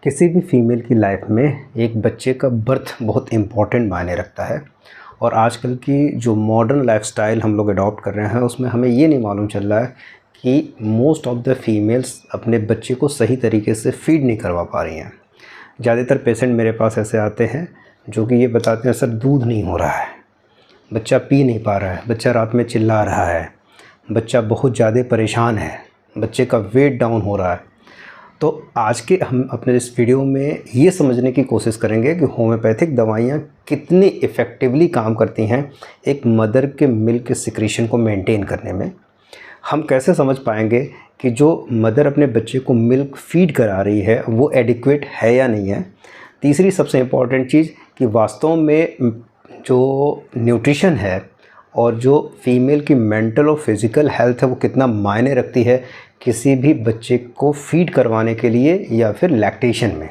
किसी भी फीमेल की लाइफ में एक बच्चे का बर्थ बहुत इम्पॉर्टेंट मायने रखता है। और आजकल की जो मॉडर्न लाइफस्टाइल हम लोग अडॉप्ट कर रहे हैं उसमें हमें ये नहीं मालूम चल रहा है कि मोस्ट ऑफ़ द फीमेल्स अपने बच्चे को सही तरीके से फीड नहीं करवा पा रही हैं। ज़्यादातर पेशेंट मेरे पास ऐसे आते हैं जो कि ये बताते हैं, सर दूध नहीं हो रहा है, बच्चा पी नहीं पा रहा है, बच्चा रात में चिल्ला रहा है, बच्चा बहुत ज़्यादा परेशान है, बच्चे का वेट डाउन हो रहा है। तो आज के हम अपने इस वीडियो में ये समझने की कोशिश करेंगे कि होम्योपैथिक दवाइयाँ कितनी इफ़ेक्टिवली काम करती हैं एक मदर के मिल्क सिक्रीशन को मेंटेन करने में। हम कैसे समझ पाएंगे कि जो मदर अपने बच्चे को मिल्क फीड करा रही है वो एडिक्वेट है या नहीं है। तीसरी सबसे इम्पॉर्टेंट चीज़ कि वास्तव में जो न्यूट्रिशन है और जो फीमेल की मेंटल और फिज़िकल हेल्थ है वो कितना मायने रखती है किसी भी बच्चे को फीड करवाने के लिए या फिर लैक्टेशन में।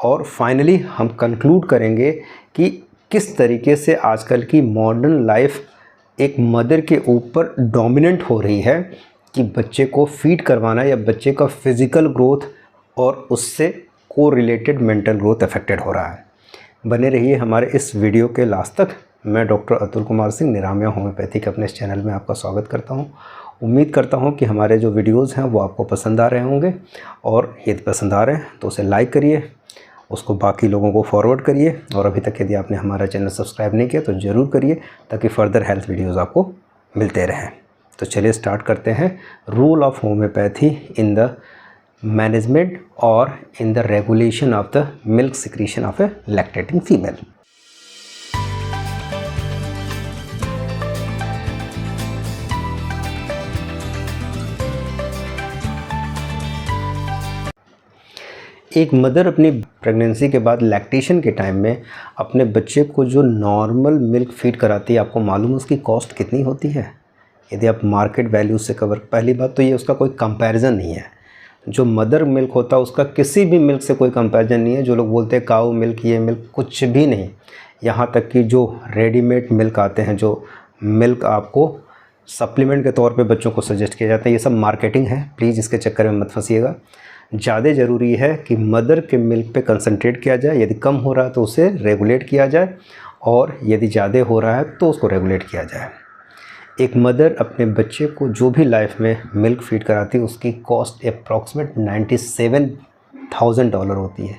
और फाइनली हम कंक्लूड करेंगे कि किस तरीके से आजकल की मॉडर्न लाइफ एक मदर के ऊपर डोमिनेंट हो रही है कि बच्चे को फीड करवाना या बच्चे का फिज़िकल ग्रोथ और उससे को रिलेटेड मेंटल ग्रोथ अफेक्टेड हो रहा है। बने रहिए हमारे इस वीडियो के लास्ट तक। मैं डॉक्टर अतुल कुमार सिंह निरामया होम्योपैथी के अपने इस चैनल में आपका स्वागत करता हूं। उम्मीद करता हूं कि हमारे जो वीडियोज़ हैं वो आपको पसंद आ रहे होंगे, और यदि पसंद आ रहे हैं तो उसे लाइक करिए, उसको बाकी लोगों को फॉरवर्ड करिए, और अभी तक यदि आपने हमारा चैनल सब्सक्राइब नहीं किया तो ज़रूर करिए ताकि फ़र्दर हेल्थ वीडियोज़ आपको मिलते रहें। तो चलिए स्टार्ट करते हैं। Role of homoeopathy in the management और in the regulation of the milk secretion of a lactating female. एक मदर अपनी प्रेगनेंसी के बाद लैक्टेशन के टाइम में अपने बच्चे को जो नॉर्मल मिल्क फीड कराती है, आपको मालूम है उसकी कॉस्ट कितनी होती है? यदि आप मार्केट वैल्यू से कवर, पहली बात तो ये उसका कोई कंपैरिजन नहीं है। जो मदर मिल्क होता है उसका किसी भी मिल्क से कोई कंपैरिजन नहीं है। जो लोग बोलते हैं काऊ मिल्क, ये मिल्क, कुछ भी नहीं। यहाँ तक कि जो रेडीमेड मिल्क आते हैं, जो मिल्क आपको सप्लीमेंट के तौर पे बच्चों को सजेस्ट किया जाता है, ये सब मार्केटिंग है। प्लीज़ इसके चक्कर में मत फंसिएगा। ज़्यादा ज़रूरी है कि मदर के मिल्क पे कंसंट्रेट किया जाए। यदि कम हो रहा है तो उसे रेगुलेट किया जाए, और यदि ज़्यादा हो रहा है तो उसको रेगुलेट किया जाए। एक मदर अपने बच्चे को जो भी लाइफ में मिल्क फीड कराती है उसकी कॉस्ट अप्रॉक्सीमेट $97,000 होती है,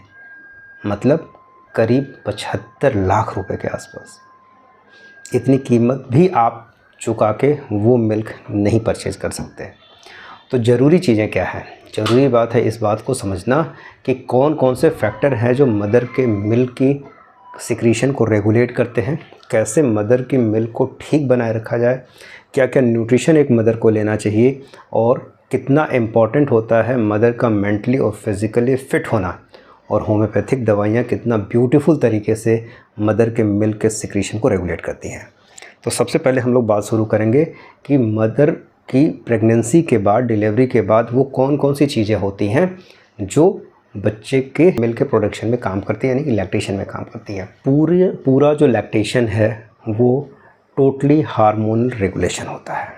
मतलब करीब 75 लाख रुपए के आसपास। इतनी कीमत भी आप चुका के वो मिल्क नहीं परचेज़ कर सकते। तो ज़रूरी चीज़ें क्या हैं? ज़रूरी बात है इस बात को समझना कि कौन कौन से फैक्टर हैं जो मदर के मिल्क की सिक्रीशन को रेगुलेट करते हैं, कैसे मदर की मिल्क को ठीक बनाए रखा जाए, क्या क्या न्यूट्रिशन एक मदर को लेना चाहिए, और कितना इम्पॉर्टेंट होता है मदर का मेंटली और फिज़िकली फ़िट होना, और होम्योपैथिक दवाइयाँ कितना ब्यूटीफुल तरीके से मदर के मिल्क के सिक्रीशन को रेगुलेट करती हैं। तो सबसे पहले हम लोग बात शुरू करेंगे कि मदर कि प्रेगनेंसी के बाद, डिलीवरी के बाद वो कौन कौन सी चीज़ें होती हैं जो बच्चे के मिल्क के प्रोडक्शन में काम करती हैं, यानी कि लैक्टेशन में काम करती हैं। पूरा जो लैक्टेशन है वो टोटली हार्मोनल रेगुलेशन होता है।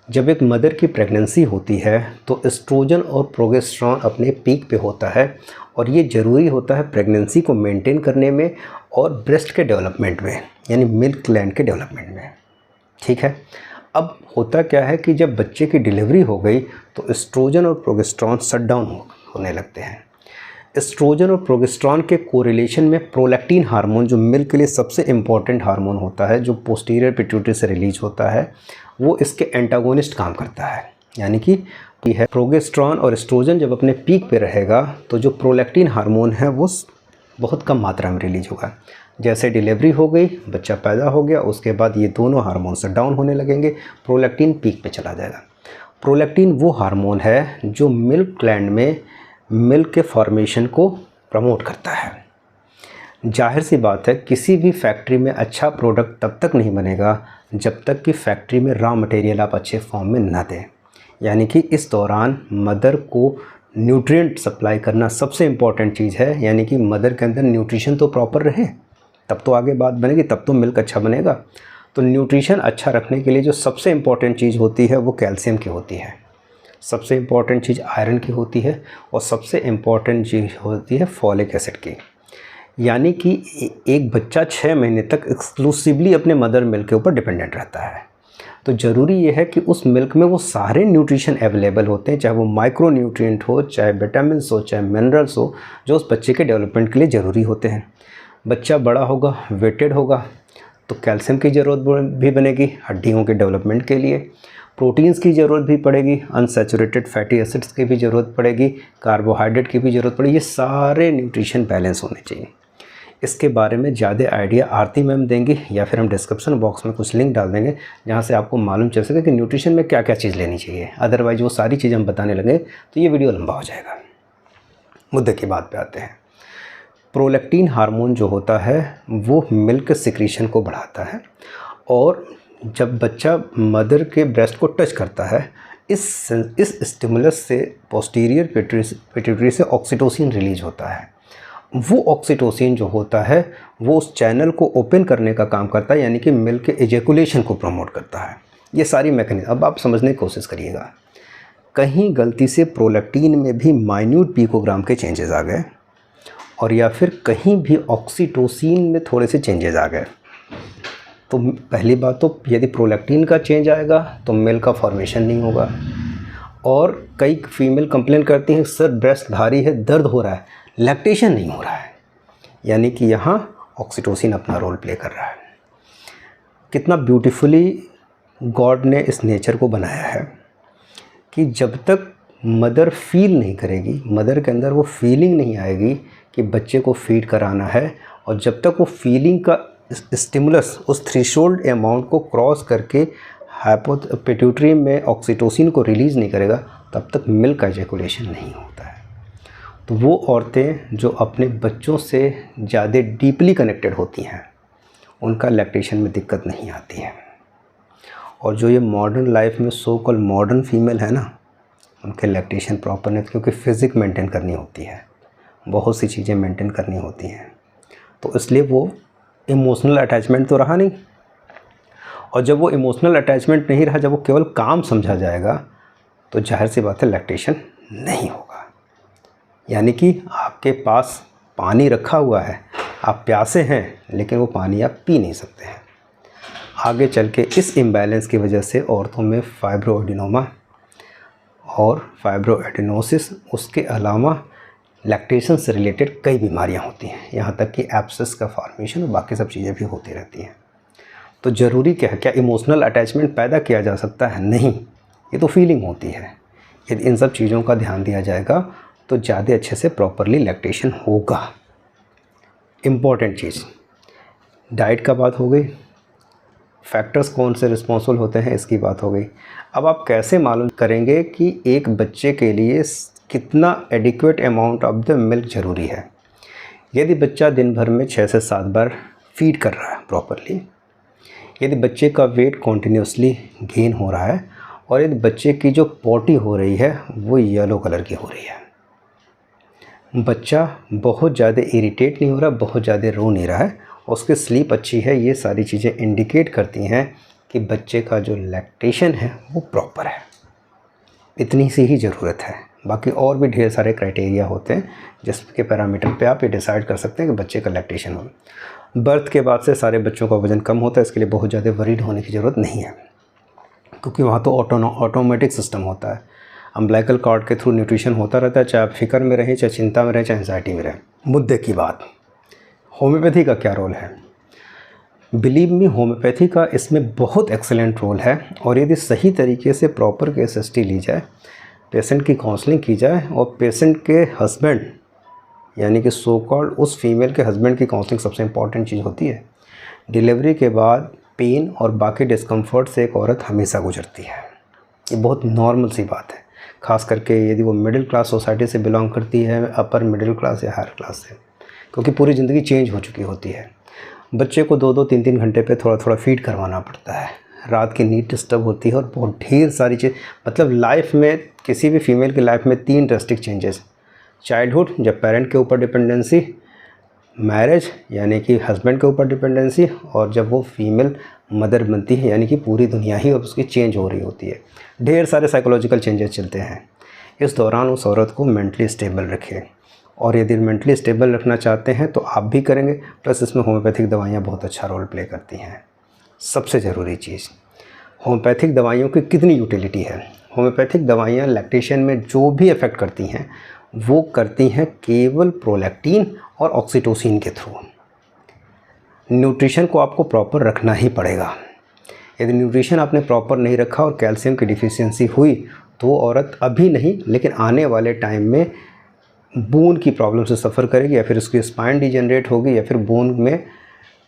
जब एक मदर की प्रेगनेंसी होती है तो एस्ट्रोजन और प्रोजेस्टेरॉन अपने पीक पे होता है, और ये ज़रूरी होता है प्रेगनेंसी को मेंटेन करने में और ब्रेस्ट के डेवलपमेंट में, यानी मिल्क ग्लैंड के डेवलपमेंट में। ठीक है। अब होता क्या है कि जब बच्चे की डिलीवरी हो गई तो एस्ट्रोजन और प्रोजेस्टेरॉन शट डाउन होने लगते हैं। एस्ट्रोजन और प्रोजेस्टेरॉन के कोरिलेशन में प्रोलैक्टिन हार्मोन, जो मिल्क के लिए सबसे इम्पॉर्टेंट हार्मोन होता है, जो पोस्टीरियर पिट्यूटरी से रिलीज होता है, वो इसके एंटागोनिस्ट काम करता है। यानी कि है प्रोजेस्टेरॉन और एस्ट्रोजन जब अपने पीक पे रहेगा तो जो प्रोलैक्टिन हार्मोन है वो बहुत कम मात्रा में रिलीज होगा। जैसे डिलीवरी हो गई, बच्चा पैदा हो गया, उसके बाद ये दोनों हार्मोन से डाउन होने लगेंगे, प्रोलैक्टिन पीक पे चला जाएगा। प्रोलैक्टिन वो हार्मोन है जो मिल्क ग्लैंड में मिल्क के फॉर्मेशन को प्रमोट करता है। जाहिर सी बात है किसी भी फैक्ट्री में अच्छा प्रोडक्ट तब तक नहीं बनेगा जब तक कि फैक्ट्री में रॉ मटेरियल आप अच्छे फॉर्म में ना दें। यानी कि इस दौरान मदर को न्यूट्रिएंट सप्लाई करना सबसे इम्पॉर्टेंट चीज़ है। यानी कि मदर के अंदर न्यूट्रिशन तो प्रॉपर रहे, तब तो आगे बात बनेगी, तब तो मिल्क अच्छा बनेगा। तो न्यूट्रिशन अच्छा रखने के लिए जो सबसे इम्पॉर्टेंट चीज़ होती है वो कैल्शियम की होती है। सबसे इम्पॉर्टेंट चीज़ आयरन की होती है और सबसे इम्पॉर्टेंट चीज़ होती है फॉलिक एसिड की। यानी कि एक बच्चा 6 महीने तक एक्सक्लूसिवली अपने मदर मिल्क के ऊपर डिपेंडेंट रहता है। तो ज़रूरी ये है कि उस मिल्क में वो सारे न्यूट्रिशन अवेलेबल होते हैं, चाहे वो माइक्रो न्यूट्रिएंट हो, चाहे विटामिन्स हो, चाहे मिनरल्स हो, जो उस बच्चे के डेवलपमेंट के लिए ज़रूरी होते हैं। बच्चा बड़ा होगा, वेटेड होगा, तो कैल्शियम की ज़रूरत भी बनेगी हड्डियों के डेवलपमेंट के लिए, प्रोटीन्स की ज़रूरत भी पड़ेगी, अनसैचुरेटेड फैटी एसिड्स की भी ज़रूरत पड़ेगी, कार्बोहाइड्रेट की भी ज़रूरत पड़ेगी। ये सारे न्यूट्रिशन बैलेंस होने चाहिए। इसके बारे में ज़्यादा आइडिया आरती मैम देंगी या फिर हम डिस्क्रिप्शन बॉक्स में कुछ लिंक डाल देंगे जहाँ से आपको मालूम चल सके कि न्यूट्रिशन में क्या क्या चीज़ लेनी चाहिए। अदरवाइज वो सारी चीज़ हम बताने लगे तो ये वीडियो लंबा हो जाएगा। मुद्दे की बात पे आते हैं। प्रोलैक्टिन हार्मोन जो होता है वो मिल्क सिक्रीशन को बढ़ाता है, और जब बच्चा मदर के ब्रेस्ट को टच करता है, इस स्टिमुलस से पोस्टीरियर पिट्यूटरी से ऑक्सीटोसिन रिलीज होता है। वो ऑक्सीटोसिन जो होता है वो उस चैनल को ओपन करने का काम करता है, यानी कि मिल्क के एजेकुलेशन को प्रमोट करता है। ये सारी मैकेनिज्म अब आप समझने की कोशिश करिएगा। कहीं गलती से प्रोलैक्टिन में भी माइन्यूट पिकोग्राम के चेंजेस आ गए, और या फिर कहीं भी ऑक्सीटोसिन में थोड़े से चेंजेस आ गए, तो पहली बात तो यदि प्रोलैक्टिन का चेंज आएगा तो मिल्क का फॉर्मेशन नहीं होगा। और कई फीमेल कंप्लेन करती हैं सर ब्रेस्ट भारी है, दर्द हो रहा है, लैक्टेशन नहीं हो रहा है, यानी कि यहाँ ऑक्सीटोसिन अपना रोल प्ले कर रहा है। कितना ब्यूटीफुली गॉड ने इस नेचर को बनाया है कि जब तक मदर फील नहीं करेगी, मदर के अंदर वो फीलिंग नहीं आएगी कि बच्चे को फीड कराना है, और जब तक वो फीलिंग का स्टिमुलस उस थ्रेशोल्ड अमाउंट को क्रॉस करके पिट्यूटरी में ऑक्सीटोसिन को रिलीज़ नहीं करेगा, तब तक मिल्क का एजेकुलेशन नहीं होता है। तो वो औरतें जो अपने बच्चों से ज़्यादा डीपली कनेक्टेड होती हैं, उनका लैक्टेशन में दिक्कत नहीं आती है। और जो ये मॉडर्न लाइफ में सो कॉल्ड मॉडर्न फीमेल है ना, उनके लैक्टेशन प्रॉपर नहीं, क्योंकि फिज़िक मेंटेन करनी होती है, बहुत सी चीज़ें मेंटेन करनी होती हैं, तो इसलिए वो इमोशनल अटैचमेंट तो रहा नहीं। और जब वो इमोशनल अटैचमेंट नहीं रहा, जब वो केवल काम समझा जाएगा, तो जाहिर सी बात है लैक्टेशन नहीं होगा। यानी कि आपके पास पानी रखा हुआ है, आप प्यासे हैं, लेकिन वो पानी आप पी नहीं सकते हैं। आगे चल के इस इम्बैलेंस की वजह से औरतों में फाइब्रोएडिनोमा और फाइब्रोएडिनोसिस, उसके अलावा लैक्टेशन से रिलेटेड कई बीमारियां होती हैं, यहाँ तक कि एब्सेस का फॉर्मेशन और बाकी सब चीज़ें भी होती रहती हैं। तो ज़रूरी क्या है, क्या इमोशनल अटैचमेंट पैदा किया जा सकता है? नहीं, ये तो फीलिंग होती है। यदि इन सब चीज़ों का ध्यान दिया जाएगा तो ज़्यादा अच्छे से प्रॉपरली लैक्टेशन होगा। इम्पॉर्टेंट चीज़ डाइट का बात हो गई, फैक्टर्स कौन से रिस्पॉन्सिबल होते हैं इसकी बात हो गई। अब आप कैसे मालूम करेंगे कि एक बच्चे के लिए कितना adequate amount of the milk ज़रूरी है? यदि बच्चा दिन भर में 6 से 7 बार फीड कर रहा है प्रॉपरली, यदि बच्चे का वेट कॉन्टीन्यूसली गेन हो रहा है, और यदि बच्चे की जो पॉटी हो रही है वो येलो कलर की हो रही है, बच्चा बहुत ज़्यादा इरिटेट नहीं हो रहा, बहुत ज़्यादा रो नहीं रहा है, उसकी स्लीप अच्छी है, ये सारी चीज़ें इंडिकेट करती हैं कि बच्चे का जो लैक्टेशन है वो प्रॉपर है। इतनी सी ही ज़रूरत है। बाकी और भी ढेर सारे क्राइटेरिया होते हैं जिसके पैरामीटर पे आप ये डिसाइड कर सकते हैं कि बच्चे का लैक्टेशन हो। बर्थ के बाद से सारे बच्चों का वज़न कम होता है, इसके लिए बहुत ज़्यादा वरीड होने की ज़रूरत नहीं है, क्योंकि वहाँ तो ऑटोमेटिक सिस्टम होता है। अम्बिलिकल कॉर्ड के थ्रू न्यूट्रिशन होता रहता है, चाहे आप फिक्र में रहें, चाहे चिंता में रहें, चाहे एंजाइटी में रहें। मुद्दे की बात, होम्योपैथी का क्या रोल है? बिलीव मी, होम्योपैथी का इसमें बहुत एक्सेलेंट रोल है। और यदि सही तरीके से प्रॉपर केस हिस्ट्री ली जाए, पेशेंट की काउंसलिंग की जाए, और पेशेंट के हस्बैंड यानी कि सो कॉल्ड उस फीमेल के हस्बैंड की काउंसलिंग सबसे इम्पॉर्टेंट चीज़ होती है। डिलीवरी के बाद पेन और बाकी डिस्कम्फर्ट से एक औरत हमेशा गुजरती है, ये बहुत नॉर्मल सी बात है, ख़ास करके यदि वो मिडिल क्लास सोसाइटी से बिलोंग करती है, अपर मिडिल क्लास या हायर क्लास से, क्योंकि पूरी ज़िंदगी चेंज हो चुकी होती है। बच्चे को 2-2, 3-3 घंटे पे थोड़ा थोड़ा फीड करवाना पड़ता है, रात की नींद डिस्टर्ब होती है, और बहुत ढेर सारी चीज़, मतलब लाइफ में किसी भी फीमेल की लाइफ में 3 ड्रास्टिक चेंजेस: चाइल्डहुड जब पेरेंट के ऊपर डिपेंडेंसी, मैरिज यानी कि हस्बैंड के ऊपर डिपेंडेंसी, और जब वो फीमेल मदर बनती है, यानी कि पूरी दुनिया ही अब उसकी चेंज हो रही होती है। ढेर सारे साइकोलॉजिकल चेंजेस चलते हैं। इस दौरान उस औरत को मेंटली स्टेबल रखें, और यदि मेंटली स्टेबल रखना चाहते हैं तो आप भी करेंगे। प्लस इसमें होम्योपैथिक दवाइयाँ बहुत अच्छा रोल प्ले करती हैं। सबसे ज़रूरी चीज़, होम्योपैथिक दवाइयों की कितनी यूटिलिटी है। होम्योपैथिक दवाइयाँ लैक्टेशन में जो भी इफ़ेक्ट करती हैं वो करती हैं केवल प्रोलैक्टिन और ऑक्सीटोसिन के थ्रू। न्यूट्रिशन को आपको प्रॉपर रखना ही पड़ेगा। यदि न्यूट्रिशन आपने प्रॉपर नहीं रखा और कैल्शियम की डिफिशियंसी हुई तो औरत अभी नहीं लेकिन आने वाले टाइम में बोन की प्रॉब्लम से सफ़र करेगी, या फिर उसकी स्पाइन डिजेनरेट होगी, या फिर बोन में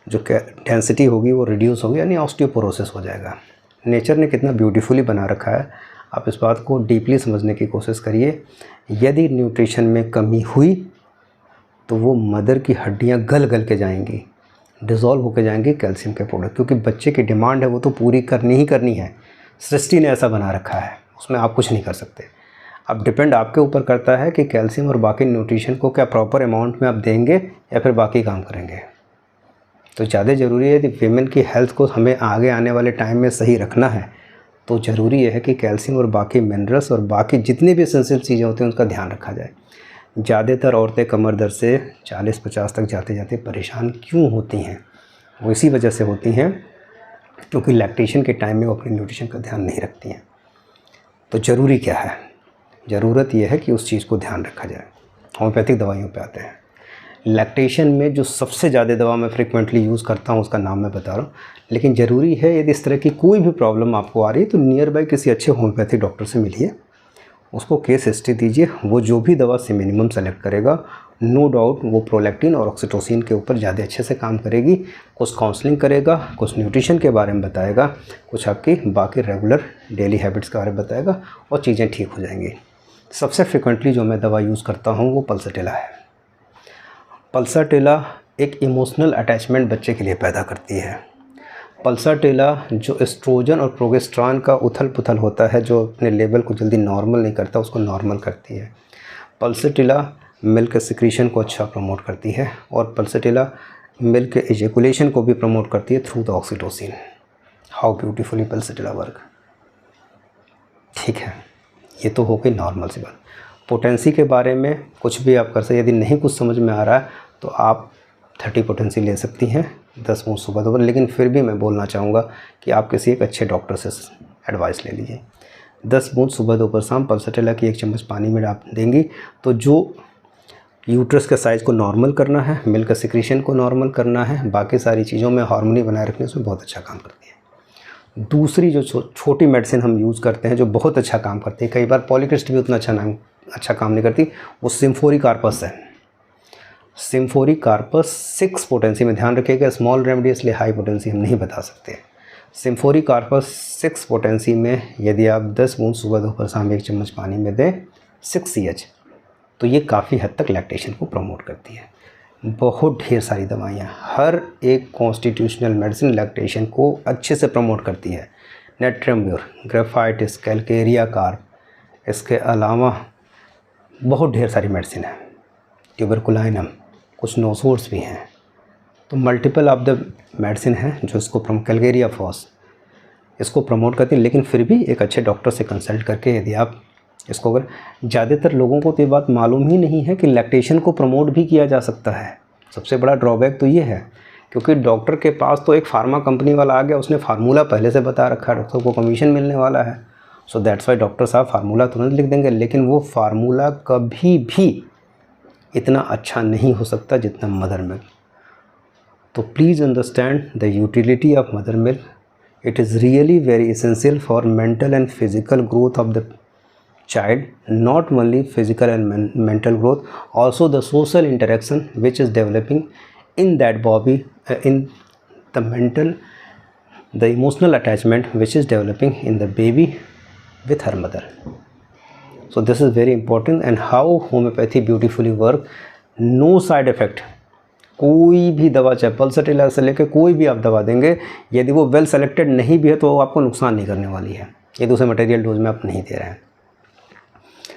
जो डेंसिटी होगी वो रिड्यूस होगी, यानी ऑस्टियोपोरोसिस हो जाएगा। नेचर ने कितना ब्यूटीफुली बना रखा है, आप इस बात को डीपली समझने की कोशिश करिए। यदि न्यूट्रिशन में कमी हुई तो वो मदर की हड्डियाँ गल गल के जाएंगी, डिज़ोल्व होकर जाएंगे कैल्शियम के प्रोडक्ट, क्योंकि बच्चे की डिमांड है वो तो पूरी करनी ही करनी है। सृष्टि ने ऐसा बना रखा है, उसमें आप कुछ नहीं कर सकते। अब डिपेंड आपके ऊपर करता है कि कैल्शियम और बाकी न्यूट्रिशन को क्या प्रॉपर अमाउंट में आप देंगे या फिर बाकी काम करेंगे। तो ज़्यादा ज़रूरी है कि वीमेन की हेल्थ को हमें आगे आने वाले टाइम में सही रखना है, तो ज़रूरी है कि कैल्शियम और बाकी मिनरल्स और बाकी जितनी भी एसेंशियल चीज़ें होती हैं उनका ध्यान रखा जाए। ज़्यादातर औरतें कमर दर्द से 40-50 तक जाते जाते परेशान क्यों होती हैं? वो इसी वजह से होती हैं क्योंकि लैक्टेशन के टाइम में वो अपने न्यूट्रिशन का ध्यान नहीं रखती हैं। तो ज़रूरी क्या है? ज़रूरत यह है कि उस चीज़ को ध्यान रखा जाए। होम्योपैथिक दवाइयों पे आते हैं। लैक्टेशन में जो सबसे ज़्यादा दवा मैं फ्रिक्वेंटली यूज़ करता हूँ उसका नाम मैं बता रहा हूँ, लेकिन ज़रूरी है यदि इस तरह की कोई भी प्रॉब्लम आपको आ रही है तो नियर बाय किसी अच्छे होम्योपैथिक डॉक्टर से मिलिए, उसको केस हिस्ट्री दीजिए। वो जो भी दवा से मिनिमम सेलेक्ट करेगा, नो डाउट वो प्रोलैक्टिन और ऑक्सीटोसिन के ऊपर ज़्यादा अच्छे से काम करेगी। कुछ काउंसलिंग करेगा, कुछ न्यूट्रिशन के बारे में बताएगा, कुछ आपकी बाकी रेगुलर डेली हैबिट्स के बारे में बताएगा और चीज़ें ठीक हो जाएंगी। सबसे फ्रिक्वेंटली जो मैं दवा यूज़ करता हूँ वो पल्सरटेला है। पल्सरटेला एक इमोशनल अटैचमेंट बच्चे के लिए पैदा करती है। पल्सरटेला जो एस्ट्रोजन और प्रोजेस्टेरॉन का उथल पुथल होता है, जो अपने लेवल को जल्दी नॉर्मल नहीं करता, उसको नॉर्मल करती है। पल्सरटेला मिल्क सिक्रीशन को अच्छा प्रमोट करती है और पल्सरटेला मिल्क एजेकुलेशन को भी प्रमोट करती है through the oxytocin. How beautifully Pulsatilla work. ठीक है, ये तो हो गई नॉर्मल सी बात। पोटेंसी के बारे में कुछ भी आप कर सकते, यदि नहीं कुछ समझ में आ रहा है तो आप 30 पोटेंसी ले सकती हैं 10 बूंद सुबह दोपहर। लेकिन फिर भी मैं बोलना चाहूँगा कि आप किसी एक अच्छे डॉक्टर से एडवाइस ले लीजिए। 10 बूंद सुबह दोपहर शाम पल्सरटेला की 1 चम्मच पानी में आप देंगी तो जो यूट्रस के साइज़ को नॉर्मल करना है, मिल्क सिक्रीशन को नॉर्मल करना है, बाकी सारी चीज़ों में हार्मोनी बनाए रखने से बहुत अच्छा काम करती है। दूसरी जो छोटी मेडिसिन हम यूज़ करते हैं जो बहुत अच्छा काम करती है, कई बार पॉलीक्रिस्ट भी उतना अच्छा काम नहीं करती, वो सिम्फोरी कार्पस है। सिम्फोरी कार्पस 6 पोटेंसी में, ध्यान रखिएगा स्मॉल रेमेडी इसलिए हाई पोटेंसी हम नहीं बता सकते। सिम्फोरी कार्पस 6 पोटेंसी में यदि आप 10 बूंद सुबह दोपहर शाम 1 चम्मच पानी में दें 6 CH, तो ये काफ़ी हद तक लैक्टेशन को प्रमोट करती है। बहुत ढेर सारी दवाइयाँ, हर एक कॉन्स्टिट्यूशनल मेडिसिन लैक्टेशन को अच्छे से प्रमोट करती है। नेट्रम्ब्योर, ग्रेफाइटिस, कैलकेरिया कार्प, इसके अलावा बहुत ढेर सारी मेडिसिन है। ट्यूबरकुलाइनम, कुछ नोसोर्स भी हैं। तो मल्टीपल ऑफ द मेडिसिन हैं जो इसको कैलकेरिया फॉस इसको प्रमोट करती हैं। लेकिन फिर भी एक अच्छे डॉक्टर से कंसल्ट करके यदि आप इसको, अगर ज़्यादातर लोगों को तो ये बात मालूम ही नहीं है कि लैक्टेशन को प्रमोट भी किया जा सकता है। सबसे बड़ा ड्रॉबैक तो ये है क्योंकि डॉक्टर के पास तो एक फार्मा कंपनी वाला आ गया, उसने फार्मूला पहले से बता रखा है, डॉक्टर को कमीशन मिलने वाला है। सो दैट्स वाई डॉक्टर साहब फार्मूला तुरंत लिख देंगे, लेकिन वो फार्मूला कभी भी इतना अच्छा नहीं हो सकता जितना मदर मिल्क। तो please understand the utility of mother milk. It is really very essential for mental and physical growth of the child, not only physical and mental growth, also the social interaction which is developing in that body, in the mental, the emotional attachment which is developing in the baby with her mother. So this is very important and how homeopathy beautifully work. No side effect. कोई भी दवा, चाहे पल्सरटेला से लेकर कोई भी आप दवा देंगे, यदि वो वेल सेलेक्टेड नहीं भी है तो वो आपको नुकसान नहीं करने वाली है। ये दूसरे मटेरियल डोज में आप नहीं दे रहे हैं।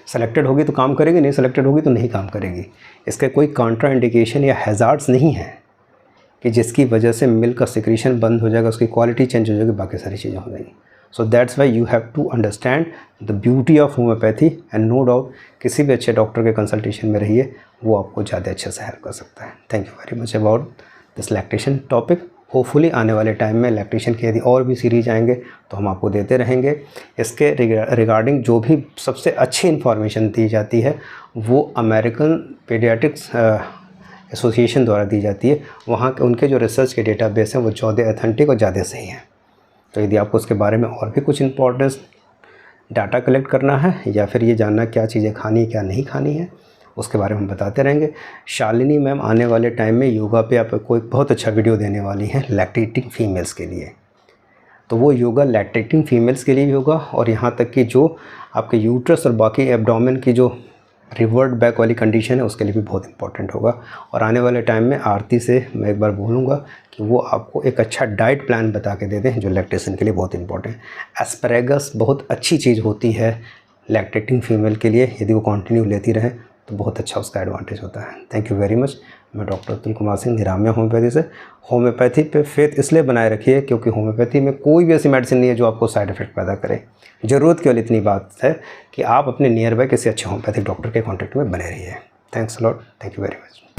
सेलेक्टेड होगी तो काम करेगी, नहीं सेलेक्टेड होगी तो नहीं काम करेगी। इसके कोई कॉन्ट्रा इंडिकेशन या हैज़ार्ड्स नहीं है। कि जिसकी वजह से मिल्क का सिक्रीशन बंद हो जाएगा, उसकी क्वालिटी चेंज हो जाएगी, बाकी सारी चीज़ें हो जाएंगी। So that's why you have to understand the beauty of homeopathy and no doubt किसी भी अच्छे डॉक्टर के कंसल्टेशन में रहिए, वो आपको ज़्यादा अच्छे से हेल्प कर सकता है। Thank you very much about this lactation topic. Hopefully आने वाले टाइम में लैक्टेशन की यदि और भी सीरीज आएंगे तो हम आपको देते रहेंगे। इसके रिगार्डिंग जो भी सबसे अच्छी इन्फॉर्मेशन दी जाती है वो अमेरिकन पीडियाट्रिक्स एसोसिएशन द्वारा दी जाती है। वहाँ के उनके जो रिसर्च के डेटाबेस हैं वो ज़्यादा ऑथेंटिक और ज़्यादा सही हैं। तो यदि आपको उसके बारे में और भी कुछ इंपॉर्टेंस डाटा कलेक्ट करना है या फिर ये जानना क्या चीज़ें खानी क्या नहीं खानी है, उसके बारे में हम बताते रहेंगे। शालिनी मैम आने वाले टाइम में योगा पे आपको एक बहुत अच्छा वीडियो देने वाली हैं लैक्टेटिंग फीमेल्स के लिए। तो वो योगा लैक्टेटिंग फीमेल्स के लिए भी होगा और यहाँ तक कि जो आपके यूट्रस और बाकी एब्डोमेन की जो रिवर्ट बैक वाली कंडीशन है उसके लिए भी बहुत इंपॉर्टेंट होगा। और आने वाले टाइम में आरती से मैं एक बार बोलूँगा कि वो आपको एक अच्छा डाइट प्लान बता के दे दें जो लैक्टेशन के लिए बहुत इंपॉर्टेंट है। एस्पैरेगस बहुत अच्छी चीज़ होती है लैक्टेटिंग फीमेल के लिए, यदि वो कंटिन्यू लेती रहे तो बहुत अच्छा उसका एडवांटेज होता है। Thank you very much. मैं डॉक्टर अतुल कुमार सिंह, निरामिया होम्योपैथी से। होम्योपैथी पे फेथ इसलिए बनाए रखिए क्योंकि होम्योपैथी में कोई भी ऐसी मेडिसिन नहीं है जो आपको साइड इफ़ेक्ट पैदा करे। ज़रूरत केवल इतनी बात है कि आप अपने नियर बाय किसी अच्छे होम्योपैथिक डॉक्टर के कॉन्टैक्ट में बने रहिए। Thanks a lot. Thank you very much.